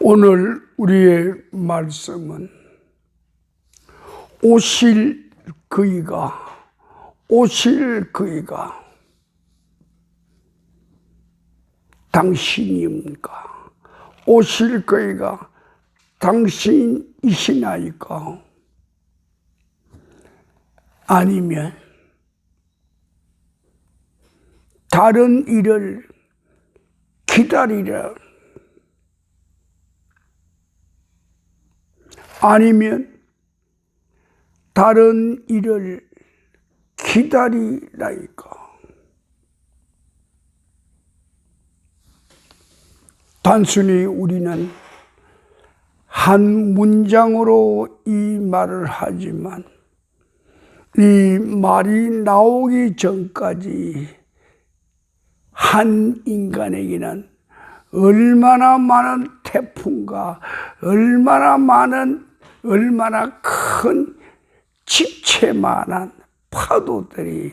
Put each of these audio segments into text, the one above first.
오늘 우리의 말씀은 오실 그이가 당신입니까? 오실 그이가 당신이시나이까? 아니면 다른 일을 기다리라, 아니면 다른 일을 기다리라이까? 단순히 우리는 한 문장으로 이 말을 하지만 이 말이 나오기 전까지 한 인간에게는 얼마나 많은 태풍과 얼마나 큰 집채만한 파도들이,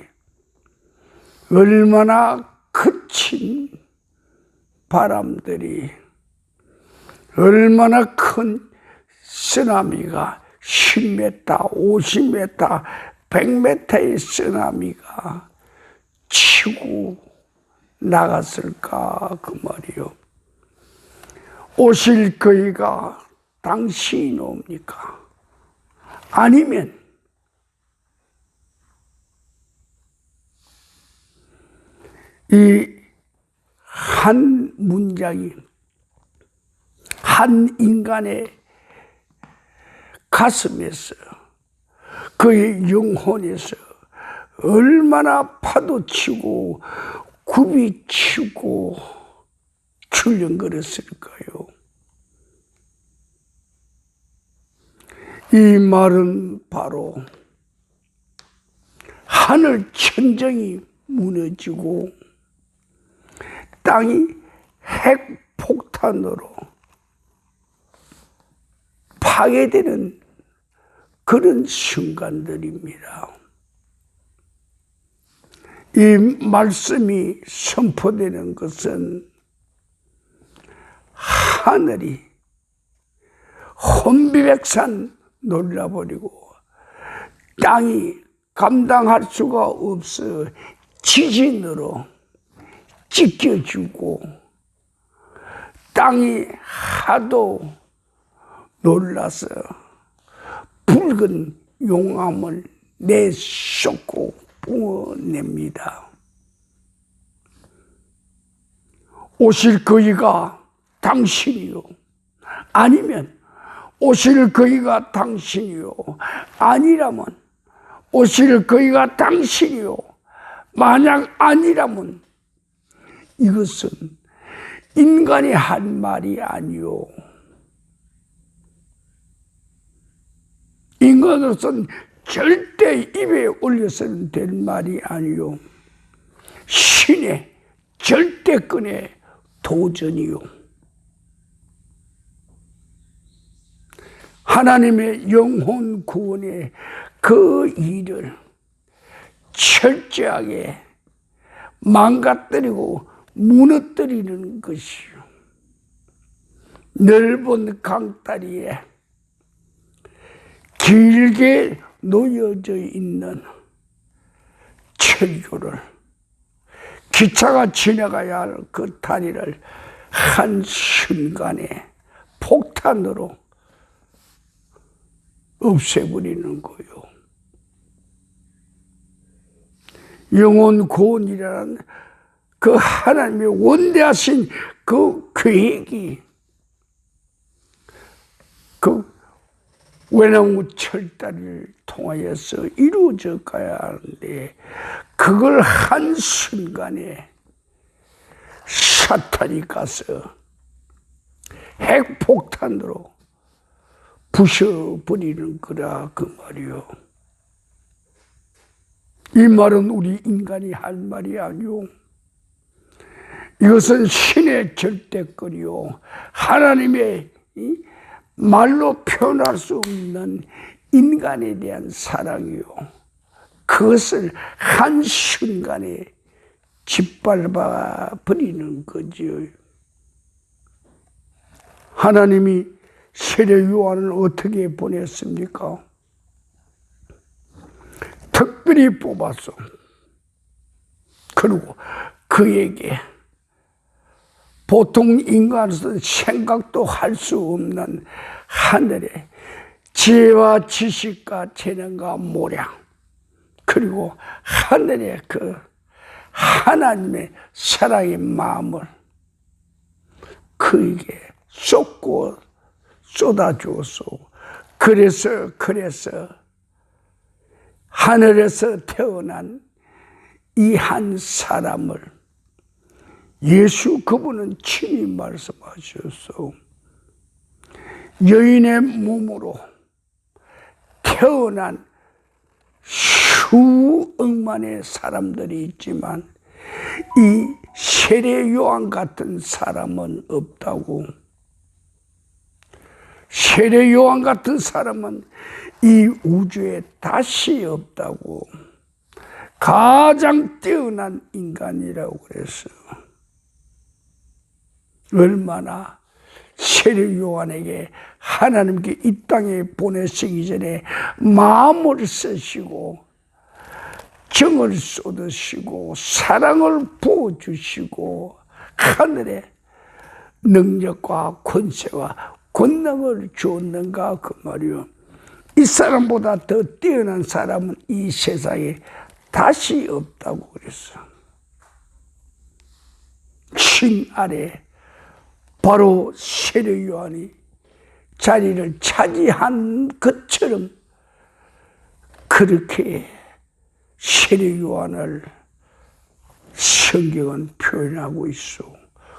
얼마나 거친 바람들이, 얼마나 큰 쓰나미가 10m, 50m, 100m의 쓰나미가 치고 나갔을까 그 말이요. 오실 그이가 당신이옵니까? 아니면 이 한 문장이 한 인간의 가슴에서, 그의 영혼에서 얼마나 파도치고 굽이치고 출렁거렸을까요? 이 말은 바로 하늘 천정이 무너지고 땅이 핵폭탄으로 파괴되는 그런 순간들입니다. 이 말씀이 선포되는 것은 하늘이 혼비백산 놀라버리고 땅이 감당할 수가 없어 지진으로 찢겨지고 땅이 하도 놀라서 붉은 용암을 내쏟고 뿜어냅니다. 오실 그이가 당신이요, 아니면 오실 그이가 당신이요, 아니라면 오실 그이가 당신이요, 만약 아니라면 이것은 인간이 한 말이 아니요, 인간으로서는 절대 입에 올려서는 될 말이 아니요, 신의 절대권의 도전이요. 하나님의 영혼 구원의 그 일을 철저하게 망가뜨리고 무너뜨리는 것이요, 넓은 강다리에 길게 놓여져 있는 철교를, 기차가 지나가야 할 그 다리를 한순간에 폭탄으로 없애버리는 거요. 영혼 구원이라는 그 하나님의 원대하신 그 계획이 그 외나무 철다리를 통하여서 이루어져 가야 하는데, 그걸 한순간에 사탄이 가서 핵폭탄으로 부셔버리는 거라 그 말이요. 이 말은 우리 인간이 할 말이 아니오. 이것은 신의 절대권이요, 하나님의 말로 표현할 수 없는 인간에 대한 사랑이요, 그것을 한순간에 짓밟아 버리는 거지요. 하나님이 세례 요한을 어떻게 보냈습니까? 특별히 뽑았어. 그리고 그에게 보통 인간으로서 생각도 할 수 없는 하늘의 지혜와 지식과 재능과 모량, 그리고 하늘의 그 하나님의 사랑의 마음을 그에게 쏟고 쏟아주었소. 그래서 하늘에서 태어난 이 한 사람을 예수 그분은 친히 말씀하셨소. 여인의 몸으로 태어난 수억만의 사람들이 있지만 이 세례 요한 같은 사람은 없다고. 세례 요한 같은 사람은 이 우주에 다시 없다고. 가장 뛰어난 인간이라고 그랬어요. 얼마나 세례 요한에게 하나님께 이 땅에 보내시기 전에 마음을 쓰시고 정을 쏟으시고 사랑을 부어주시고 하늘의 능력과 권세와 권능을 주었는가 그 말이요. 이 사람보다 더 뛰어난 사람은 이 세상에 다시 없다고 그랬어. 신 아래 바로 세례 요한이 자리를 차지한 것처럼 그렇게 세례 요한을 성경은 표현하고 있어.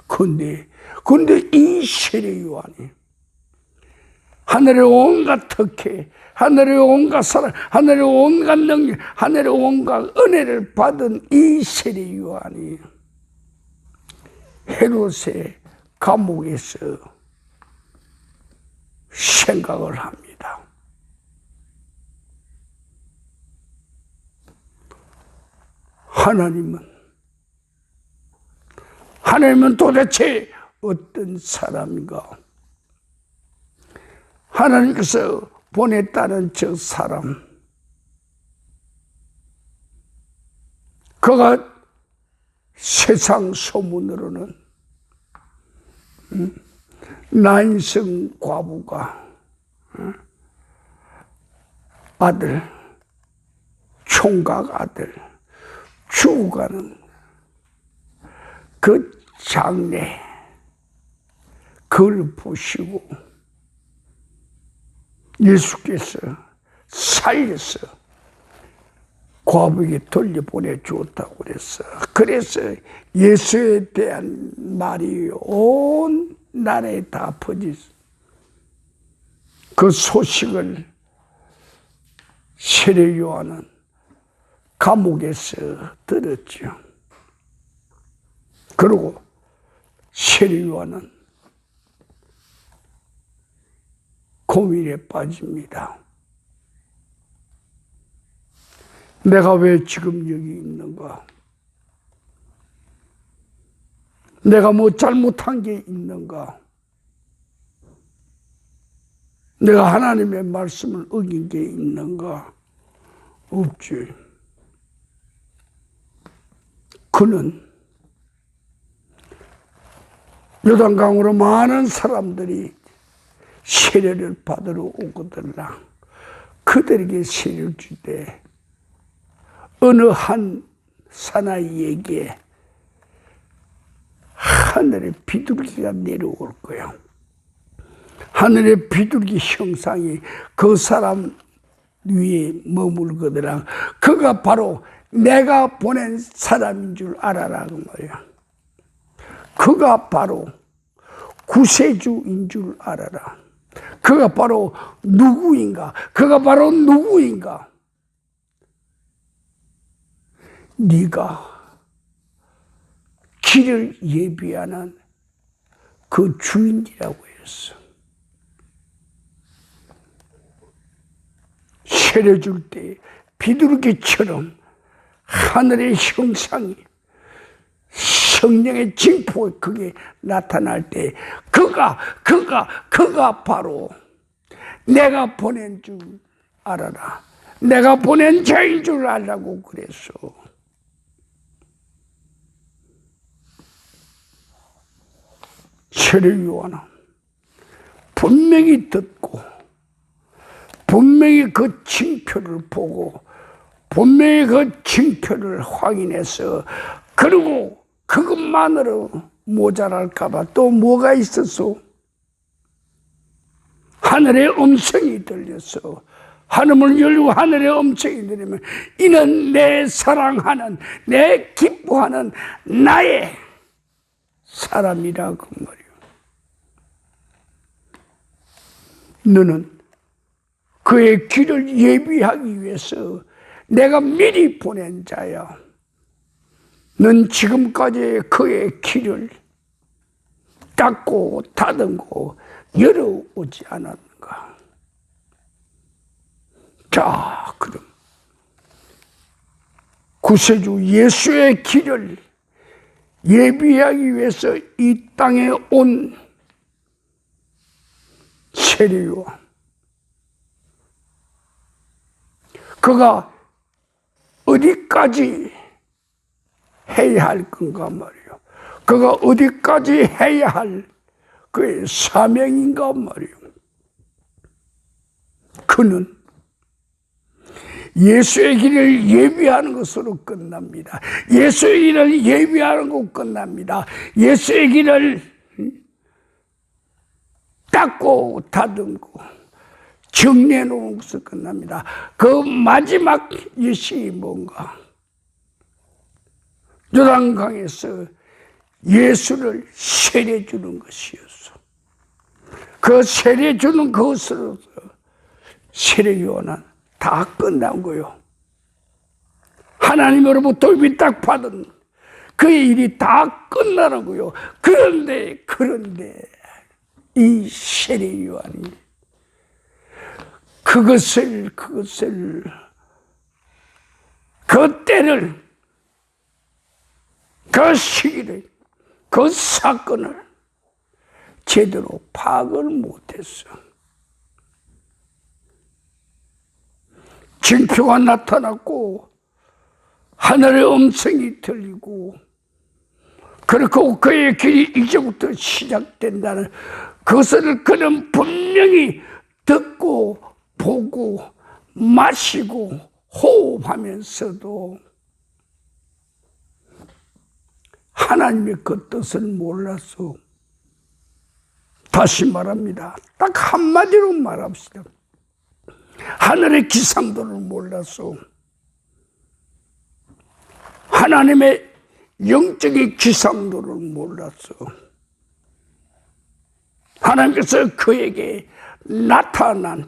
그런데 이 세례 요한이 하늘의 온갖 특혜, 하늘의 온갖 사랑, 하늘의 온갖 능력, 하늘의 온갖 은혜를 받은 이 세례 요한이 헤롯의 감옥에서 생각을 합니다. 하나님은 도대체 어떤 사람인가? 하나님께서 보냈다는 저 사람, 그가 세상 소문으로는 나인성 과부가 아들, 총각 아들 죽어가는 그 장례, 그걸 보시고 예수께서 살려서 과부에게 돌려보내 주었다고 그랬어. 그래서 예수에 대한 말이 온 나라에 다 퍼졌어. 그 소식을 세례 요한은 감옥에서 들었죠. 그리고 세례 요한은 고민에 빠집니다. 내가 왜 지금 여기 있는가? 내가 뭐 잘못한 게 있는가? 내가 하나님의 말씀을 어긴 게 있는가? 없지. 그는 요단강으로 많은 사람들이 세례를 받으러 오거들라. 그들에게 세례를 줄 때 어느 한 사나이에게 하늘의 비둘기가 내려올 거야. 하늘의 비둘기 형상이 그 사람 위에 머물거더라. 그가 바로 내가 보낸 사람인 줄 알아라 그 말이야. 그가 바로 구세주인 줄 알아라. 그가 바로 누구인가? 그가 바로 누구인가? 네가 길을 예비하는 그 주인이라고 했어. 세례 줄 때 비둘기처럼 하늘의 형상이 성령의 징표가 그게 나타날 때 그 그가 바로 내가 보낸 줄 알아라. 내가 보낸 자인 줄 알라고 그랬어. 세례 요한은 분명히 듣고 분명히 그 징표를 보고 분명히 그 징표를 확인해서 그리고 그것만으로 모자랄까봐 또 뭐가 있었어? 하늘의 음성이 들렸어. 하늘을 열고 하늘의 음성이 들리면 이는 내 사랑하는 내 기뻐하는 나의 사람이라 그 말이야. 너는 그의 길을 예비하기 위해서 내가 미리 보낸 자야. 넌 지금까지 그의 길을 닦고 다듬고 열어오지 않았는가? 자, 그럼 구세주 예수의 길을 예비하기 위해서 이 땅에 온 세례 요한, 그가 어디까지 해야 할 건가 말이요. 그가 어디까지 해야 할 그의 사명인가 말이요. 그는 예수의 길을 예비하는 것으로 끝납니다. 예수의 길을 예비하는 것으로 끝납니다. 예수의 길을 닦고 다듬고 정리해 놓은 것으로 끝납니다. 그 마지막 예식이 뭔가? 요단강에서 예수를 세례 주는 것이었어. 그 세례 주는 것으로 세례 요한은 다 끝난 거요. 하나님으로부터 위탁 받은 그의 일이 다 끝나는 거요. 그런데 이 세례 요한이 그것을 그 때를 그 시기를 그 사건을 제대로 파악을 못했어. 징표가 나타났고 하늘의 음성이 들리고 그리고 그의 길이 이제부터 시작된다는 그것을 그는 분명히 듣고 보고 마시고 호흡하면서도 하나님의 그 뜻을 몰랐어. 다시 말합니다. 딱 한마디로 말합시다. 하늘의 기상도를 몰랐어. 하나님의 영적인 기상도를 몰랐어. 하나님께서 그에게 나타난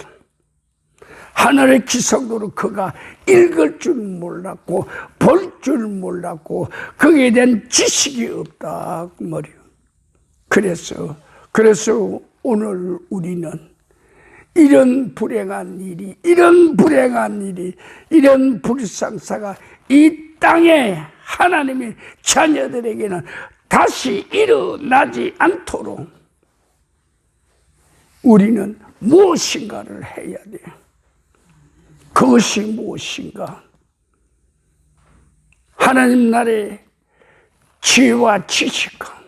하늘의 기상도를 그가 읽을 줄 몰랐고 볼 줄 몰랐고 거기에 대한 지식이 없다 그 말이에요. 그래서 오늘 우리는 이런 불행한 일이 이런 불상사가 이 땅에 하나님의 자녀들에게는 다시 일어나지 않도록 우리는 무엇인가를 해야 돼요. 그것이 무엇인가? 하나님 나라의 지혜와 지식과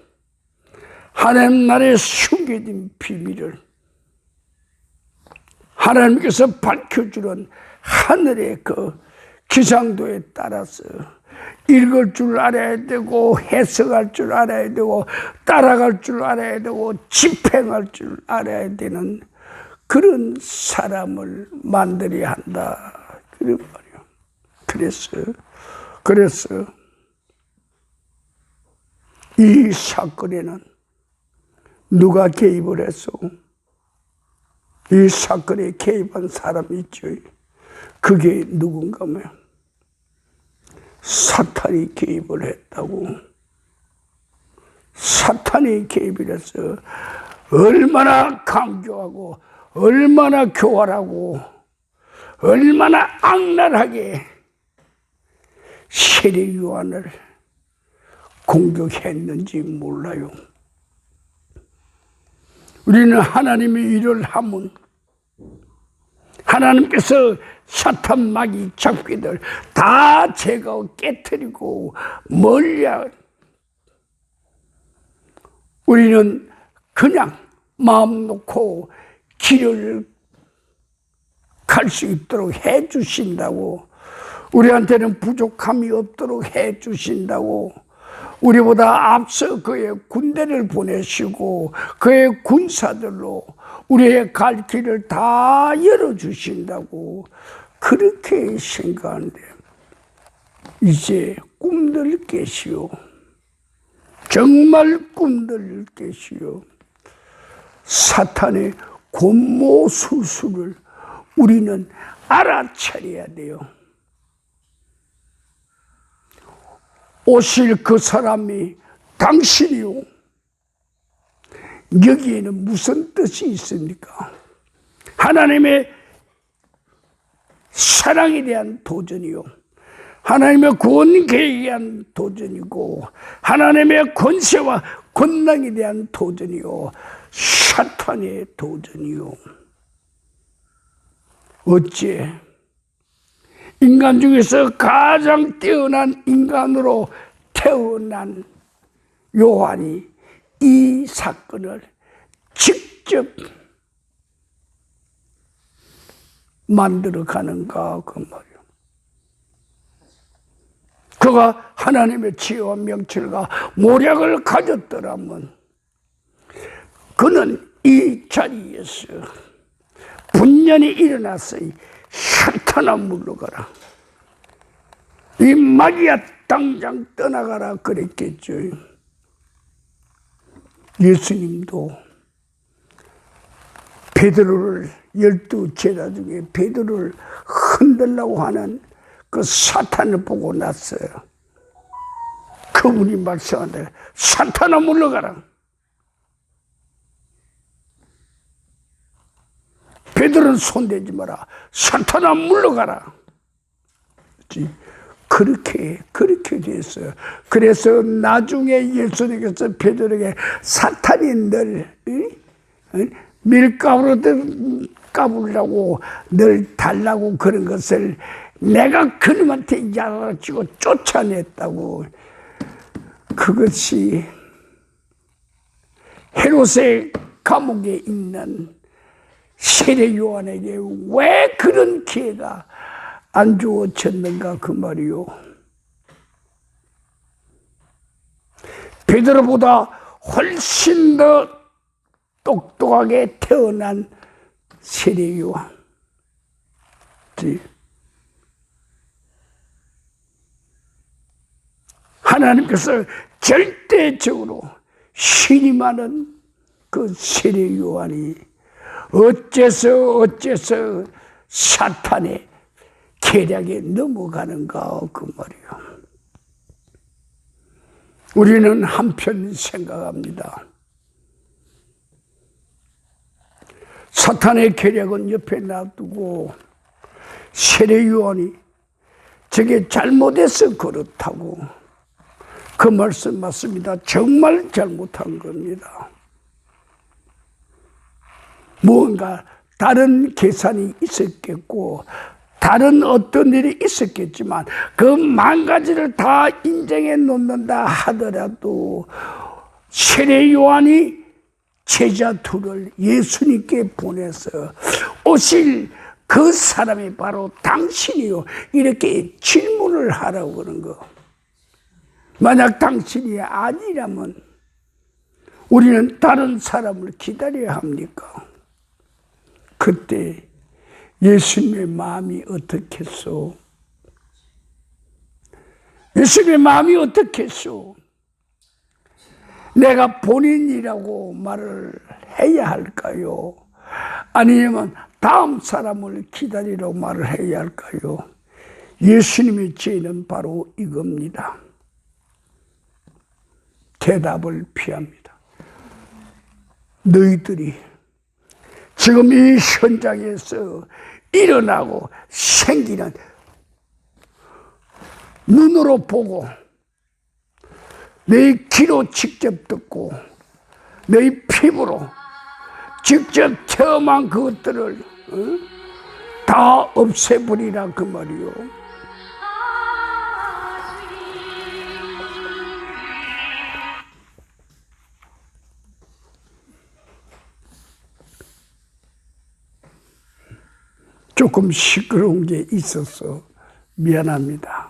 하나님 나라의 숨겨진 비밀을 하나님께서 밝혀주는 하늘의 그 기상도에 따라서 읽을 줄 알아야 되고 해석할 줄 알아야 되고 따라갈 줄 알아야 되고 집행할 줄 알아야 되는 그런 사람을 만들어야 한다. 그런 말이에요. 그래서 이 사건에는 누가 개입을 했어? 이 사건에 개입한 사람이 있죠. 그게 누군가 하면 사탄이 개입을 했다고. 사탄이 개입을 해서 얼마나 강조하고 얼마나 교활하고 얼마나 악랄하게 세례 요한을 공격했는지 몰라요. 우리는 하나님의 일을 하면 하나님께서 사탄 마귀 잡귀들 다 제거 깨뜨리고 멀리하고, 우리는 그냥 마음 놓고 길을 갈 수 있도록 해 주신다고, 우리한테는 부족함이 없도록 해 주신다고, 우리보다 앞서 그의 군대를 보내시고 그의 군사들로 우리의 갈 길을 다 열어주신다고 그렇게 생각하는데, 이제 꿈들 깨시오. 정말 꿈들 깨시오. 사탄의 권모 수술을 우리는 알아차려야 돼요. 오실 그 사람이 당신이요. 여기에는 무슨 뜻이 있습니까? 하나님의 사랑에 대한 도전이요, 하나님의 구원 계획에 대한 도전이고, 하나님의 권세와 권능에 대한 도전이요, 사탄의 도전이요. 어째 인간 중에서 가장 뛰어난 인간으로 태어난 요한이 이 사건을 직접 만들어 가는가, 그 말이에요. 그가 하나님의 지혜와 명철과 모략을 가졌더라면 그는 이 자리에서 분연히 일어나서 사탄아 물러가라, 이 마귀야 당장 떠나가라 그랬겠죠. 예수님도 베드로를, 12 제자 중에 베드로를 흔들려고 하는 그 사탄을 보고 났어요. 그분이 말씀하는데 사탄아 물러가라. 베드로는 손대지 마라. 사탄아 물러가라. 그렇게 됐어요. 그래서 나중에 예수님께서 베드로에게 사탄이 늘 밀가루로 까불라고 늘 달라고 그런 것을 내가 그놈한테 야단치고 쫓아냈다고. 그것이 헤롯의 감옥에 있는 세례 요한에게 왜 그런 기회가 안 주어졌는가, 그 말이요. 베드로보다 훨씬 더 똑똑하게 태어난 세례 요한. 하나님께서 절대적으로 신임하는 그 세례 요한이 어째서 사탄의 계략에 넘어가는가, 그 말이에요. 우리는 한편 생각합니다. 사탄의 계략은 옆에 놔두고 세례 요한이 저게 잘못해서 그렇다고. 그 말씀 맞습니다. 정말 잘못한 겁니다. 무언가 다른 계산이 있었겠고 다른 어떤 일이 있었겠지만 그 만 가지를 다 인정해 놓는다 하더라도 세례 요한이 제자 둘을 예수님께 보내서 오실 그 사람이 바로 당신이요, 이렇게 질문을 하라고 그런 거. 만약 당신이 아니라면 우리는 다른 사람을 기다려야 합니까? 그때 예수님의 마음이 어떻겠소? 예수님의 마음이 어떻겠소? 내가 본인이라고 말을 해야 할까요? 아니면 다음 사람을 기다리라고 말을 해야 할까요? 예수님의 죄는 바로 이겁니다. 대답을 피합니다. 너희들이 지금 이 현장에서 일어나고 생기는, 눈으로 보고 너희 귀로 직접 듣고 너희 피부로 직접 체험한 그것들을 다 없애버리라 그 말이요. 조금 시끄러운 게 있어서 미안합니다.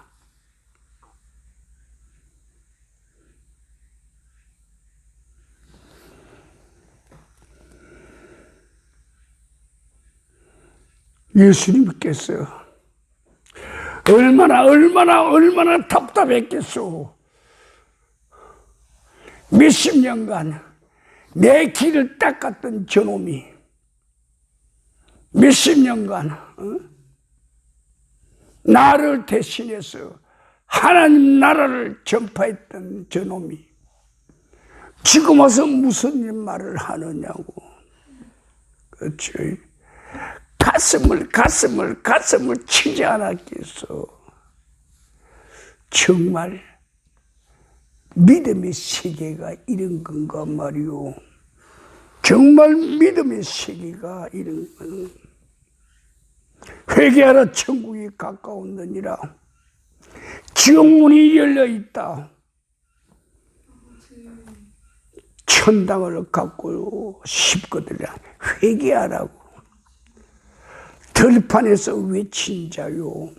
예수님께서 얼마나 답답했겠소. 몇십 년간 내 길을 닦았던 저놈이 몇십 년간 나를 대신해서 하나님 나라를 전파했던 저놈이 지금 와서 무슨 말을 하느냐고. 그렇죠. 가슴을 치지 않았겠어. 정말 믿음의 세계가 이런 건가 말이오. 정말 믿음의 세계가 이런 건. 회개하라 천국이 가까웠느니라. 지옥문이 열려있다. 천당을 갖고 싶거든요. 회개하라고. 들판에서 외친 자요.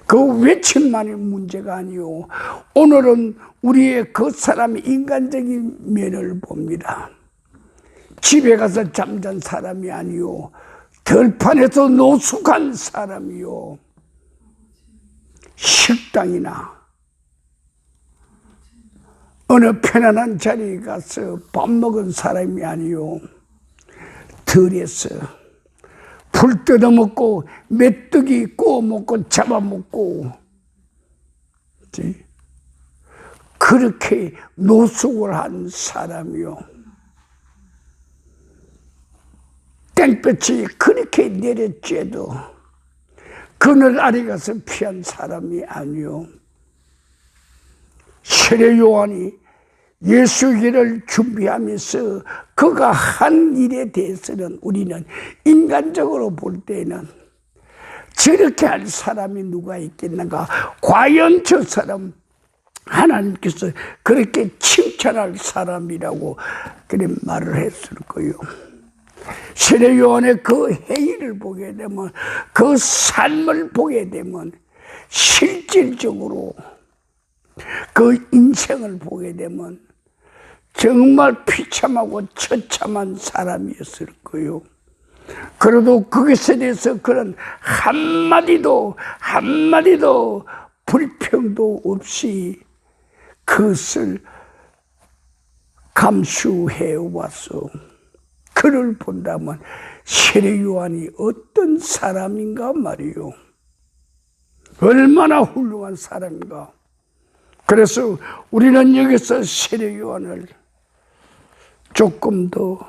그 외침만이 문제가 아니요. 오늘은 우리의 그 사람의 인간적인 면을 봅니다. 집에 가서 잠잔 사람이 아니요. 들판에서 노숙한 사람이요. 식당이나 어느 편안한 자리에 가서 밥 먹은 사람이 아니요. 들에서 불 뜯어먹고 메뚜기 구워 먹고 잡아먹고 그렇게 노숙을 한 사람이요. 땡볕이 그렇게 내렸죄도 그늘 아래 가서 피한 사람이 아니요. 세례 요한이 예수기를 준비하면서 그가 한 일에 대해서는 우리는 인간적으로 볼 때는 저렇게 할 사람이 누가 있겠는가. 과연 저 사람 하나님께서 그렇게 칭찬할 사람이라고 그런 말을 했을 거예요. 세례 요한의 그 행위를 보게 되면, 그 삶을 보게 되면, 실질적으로 그 인생을 보게 되면 정말 비참하고 처참한 사람이었을 거예요. 그래도 그것에 대해서 그런 한마디도 불평도 없이 그것을 감수해 와서 그를 본다면 세례 요한이 어떤 사람인가 말이요. 얼마나 훌륭한 사람인가. 그래서 우리는 여기서 세례 요한을 조금 더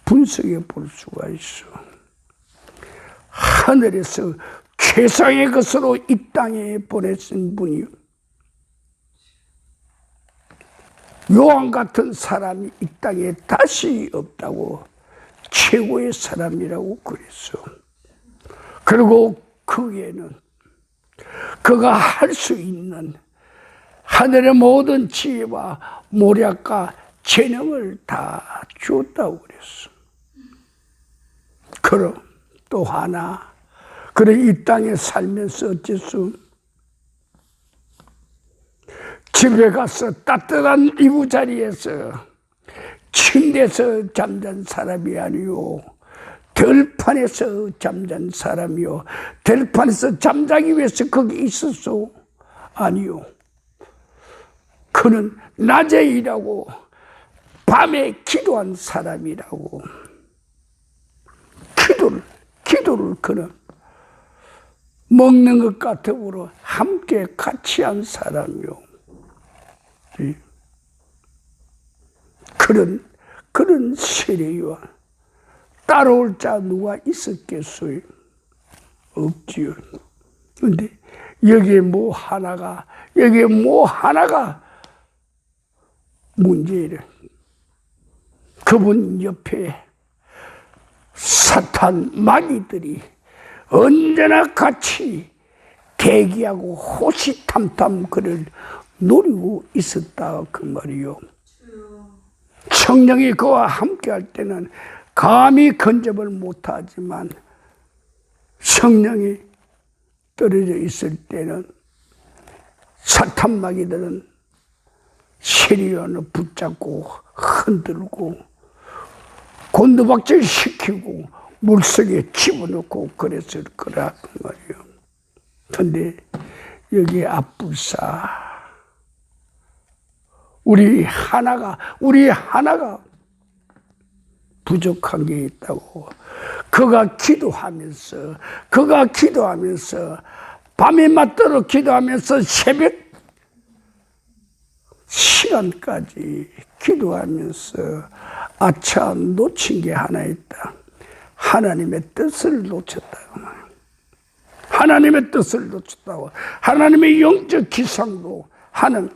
분석해 볼 수가 있어. 하늘에서 최상의 것으로 이 땅에 보내신 분이요. 요한 같은 사람이 이 땅에 다시 없다고, 최고의 사람이라고 그랬어. 그리고 그에는 그가 할 수 있는 하늘의 모든 지혜와 모략과 재능을 다 주었다고 그랬어. 그럼 또 하나, 그래 이 땅에 살면서 어째서 집에 가서 따뜻한 이부자리에서 침대에서 잠잔 사람이 아니요, 들판에서 잠잔 사람이요. 들판에서 잠자기 위해서 거기 있었소? 아니요. 그는 낮에 일하고 밤에 기도한 사람이라고. 기도를 그는 먹는 것과 더불어 함께 같이 한 사람이요. 그런 세례 요한 따라올 자 누가 있었겠어요? 없지요. 근데 여기에 뭐 하나가 문제래. 그분 옆에 사탄 마귀들이 언제나 같이 대기하고 호시탐탐 그를 노리고 있었다 그 말이요. 성령이 그와 함께할 때는 감히 근접을 못하지만 성령이 떨어져 있을 때는 사탄 마귀들은 시리온을 붙잡고 흔들고 곤두박질 시키고 물속에 집어넣고 그랬을 거라 그 말이에요. 그런데 여기 앞불사 우리 하나가 부족한 게 있다고. 그가 기도하면서 밤에 맞도록 기도하면서 새벽 시간까지 기도하면서 아차 놓친 게 하나 있다. 하나님의 뜻을 놓쳤다고. 하나님의 뜻을 놓쳤다고. 하나님의 영적 기상도 하는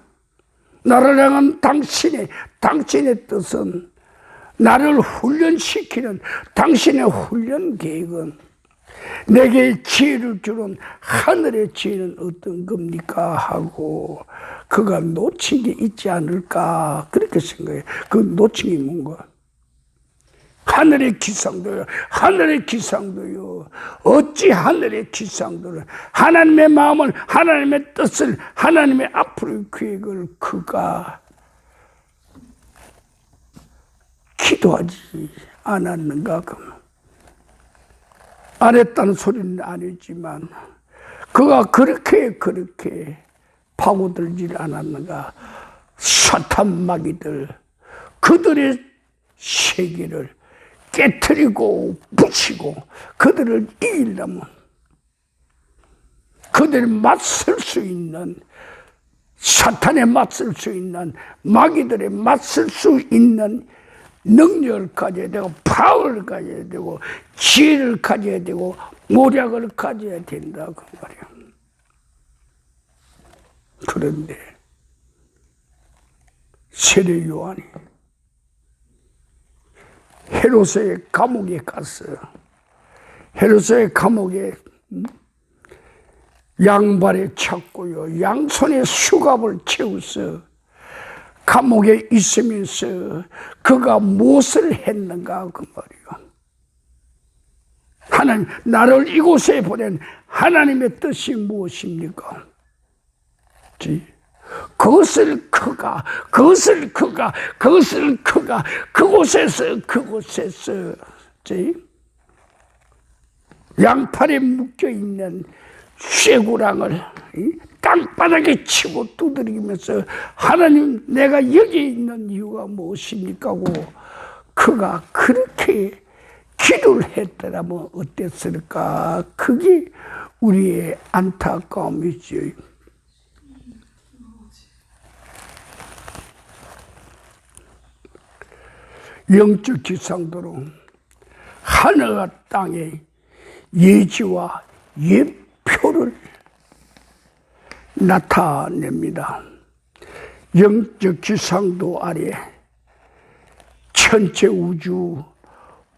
나를 향한 당신의 뜻은, 나를 훈련시키는 당신의 훈련 계획은, 내게 지혜를 주는 하늘의 지혜는 어떤 겁니까? 하고 그가 놓친 게 있지 않을까 그렇게 생각해요. 그 놓친 게 뭔가? 하늘의 기상도요. 어찌 하늘의 기상도를, 하나님의 마음을, 하나님의 뜻을, 하나님의 앞으로의 계획을 그가 기도하지 않았는가? 안 했다는 소리는 아니지만 그가 그렇게 파고들지 않았는가? 사탄 마귀들, 그들의 세계를 깨트리고 부시고 그들을 이기려면, 그들이 맞설 수 있는, 사탄에 맞설 수 있는, 마귀들에 맞설 수 있는 능력을 가져야 되고, 파워를 가져야 되고, 지혜를 가져야 되고, 모략을 가져야 된다 그 말이야. 그런데 세례 요한이 헤롯의 감옥에 갔어. 헤롯의 감옥에 양발에 찼고요, 양손에 수갑을 채웠어. 감옥에 있으면서 그가 무엇을 했는가 그 말이요. 하나님, 나를 이곳에 보낸 하나님의 뜻이 무엇입니까? 그것을 그가 그곳에서 양팔에 묶여있는 쇠고랑을 땅바닥에 치고 두드리면서, 하나님, 내가 여기 있는 이유가 무엇입니까? 하고 그가 그렇게 기도를 했더라면 어땠을까? 그게 우리의 안타까움이죠. 영적 기상도로 하늘과 땅의 예지와 예표를 나타냅니다. 영적 기상도 아래 전체 우주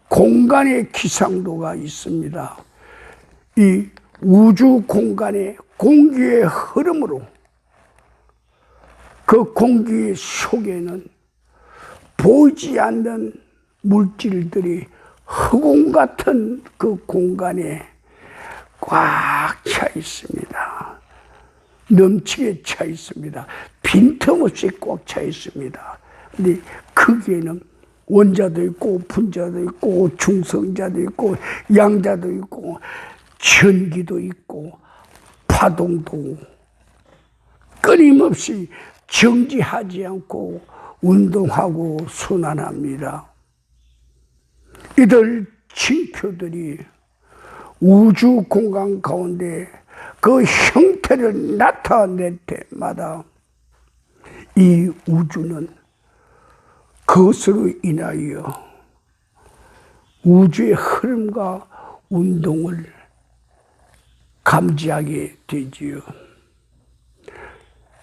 공간의 기상도가 있습니다. 이 우주 공간의 공기의 흐름으로, 그 공기 속에는 보이지 않는 물질들이 흑공 같은 그 공간에 꽉 차 있습니다. 넘치게 차 있습니다. 빈틈없이 꽉 차 있습니다. 근데 거기에는 원자도 있고 분자도 있고 중성자도 있고 양자도 있고 전기도 있고 파동도 끊임없이 정지하지 않고 운동하고 순환합니다. 이들 징표들이 우주 공간 가운데 그 형태를 나타낼 때마다 이 우주는 그것으로 인하여 우주의 흐름과 운동을 감지하게 되지요.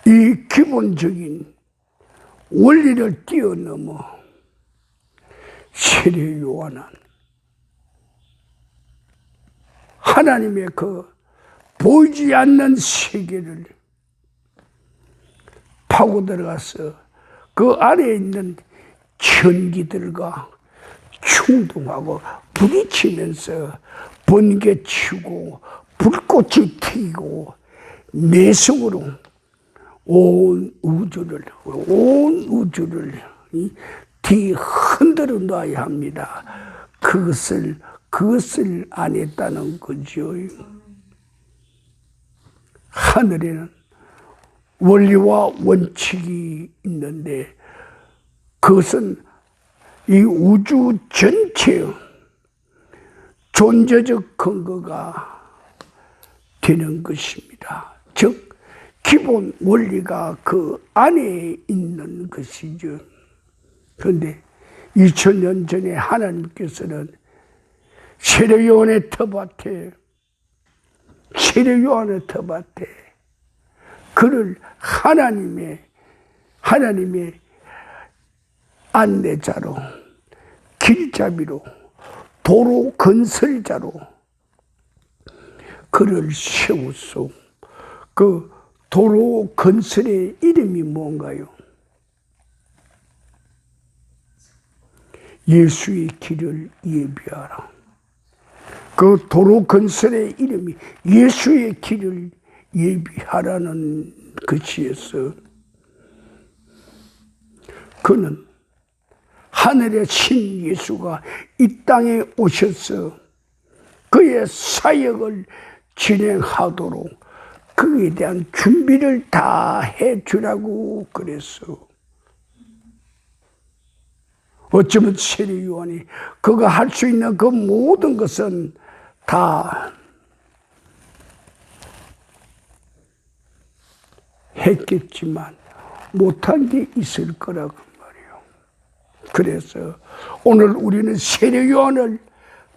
이 기본적인 원리를 뛰어넘어 세례 요한은 하나님의 그 보이지 않는 세계를 파고 들어가서 그 안에 있는 전기들과 충동하고 부딪히면서 번개치고 불꽃이 튀고 내성으로 온 우주를 뒤흔들어 놔야 합니다. 그것을 안 했다는 거죠. 하늘에는 원리와 원칙이 있는데 그것은 이 우주 전체의 존재적 근거가 되는 것입니다. 즉 기본 원리가 그 안에 있는 것이죠. 그런데 2000년 전에 하나님께서는 세례 요한의 터밭에 그를 하나님의 안내자로, 길잡이로, 도로 건설자로 그를 세웠소. 그 도로 건설의 이름이 뭔가요? 예수의 길을 예비하라. 그 도로 건설의 이름이 예수의 길을 예비하라는 것이었어. 그는 하늘의 신 예수가 이 땅에 오셔서 그의 사역을 진행하도록 그에 대한 준비를 다 해주라고 그랬어. 어쩌면 세례 요한이 그가 할 수 있는 그 모든 것은 다 했겠지만 못한 게 있을 거라고 말이에요. 그래서 오늘 우리는 세례 요한을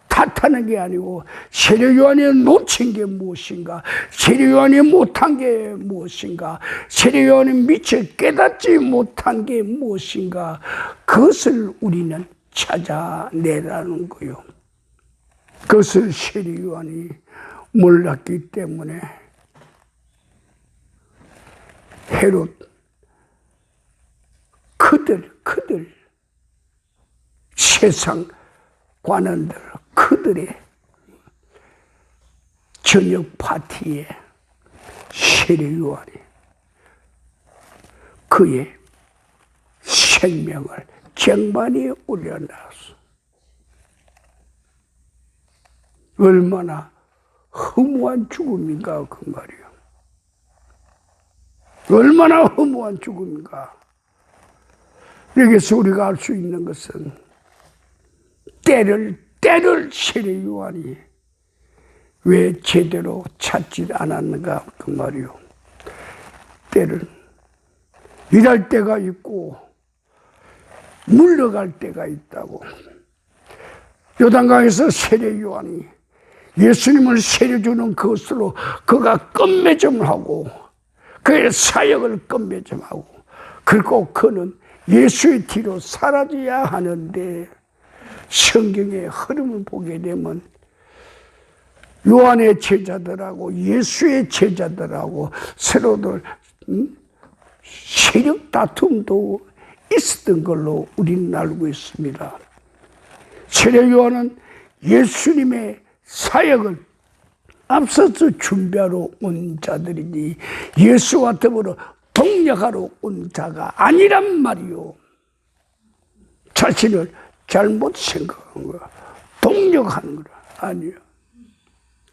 탓하는 게 아니고 세례 요한이 놓친 게 무엇인가, 세례 요한이 못한 게 무엇인가, 세례 요한이 미처 깨닫지 못한 게 무엇인가, 그것을 우리는 찾아내라는 거요. 그것을 세례 요한이 몰랐기 때문에 헤롯 그들 세상 관원들 그들의 저녁 파티에 세례 요한이 그의 생명을 쟁반에 올려놨어. 얼마나 허무한 죽음인가 그 말이에요. 얼마나 허무한 죽음인가. 여기서 우리가 알 수 있는 것은 때를 세례 요한이 왜 제대로 찾지 않았는가 그 말이요. 때를 일할 때가 있고 물러갈 때가 있다고. 요단강에서 세례 요한이 예수님을 세례 주는 것으로 그가 끝맺음을 하고 그의 사역을 끝맺음하고 그리고 그는 예수의 뒤로 사라져야 하는데 성경의 흐름을 보게 되면 요한의 제자들하고 예수의 제자들하고 서로들 세력 다툼도 있었던 걸로 우리는 알고 있습니다. 세례 요한은 예수님의 사역을 앞서서 준비하러 온 자들이니 예수와 더불어 동력하러 온 자가 아니란 말이요. 자신을 잘못 생각한 거야. 동력하는 거라. 아니요.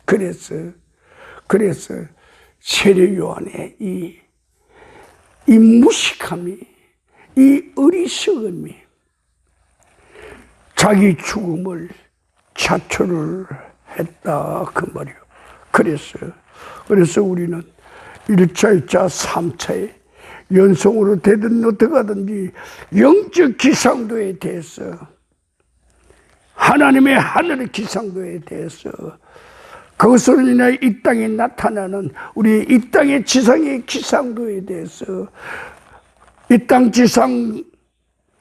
그래서 세례 요한의 이 무식함이, 이 어리석음이 자기 죽음을 자초를 했다 그 말이요. 그래서 우리는 1차, 2차, 3차에 연속으로 되든 어떻게 하든지 영적 기상도에 대해서, 하나님의 하늘의 기상도에 대해서, 그것으로 인해 이 땅에 나타나는 우리 이 땅의 지상의 기상도에 대해서, 이 땅 지상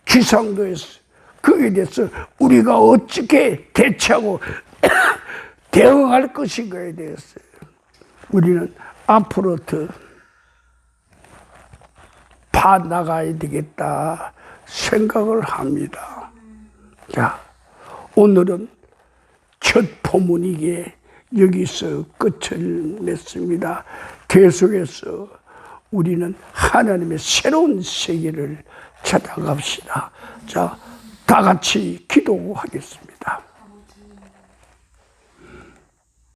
기상도에서 거기에 대해서 우리가 어떻게 대처하고 대응할 것인가에 대해서 우리는 앞으로 더 봐나가야 되겠다 생각을 합니다. 자, 오늘은 첫 포문이기에 여기서 끝을 맺습니다. 계속해서 우리는 하나님의 새로운 세계를 찾아갑시다. 자, 다 같이 기도하겠습니다.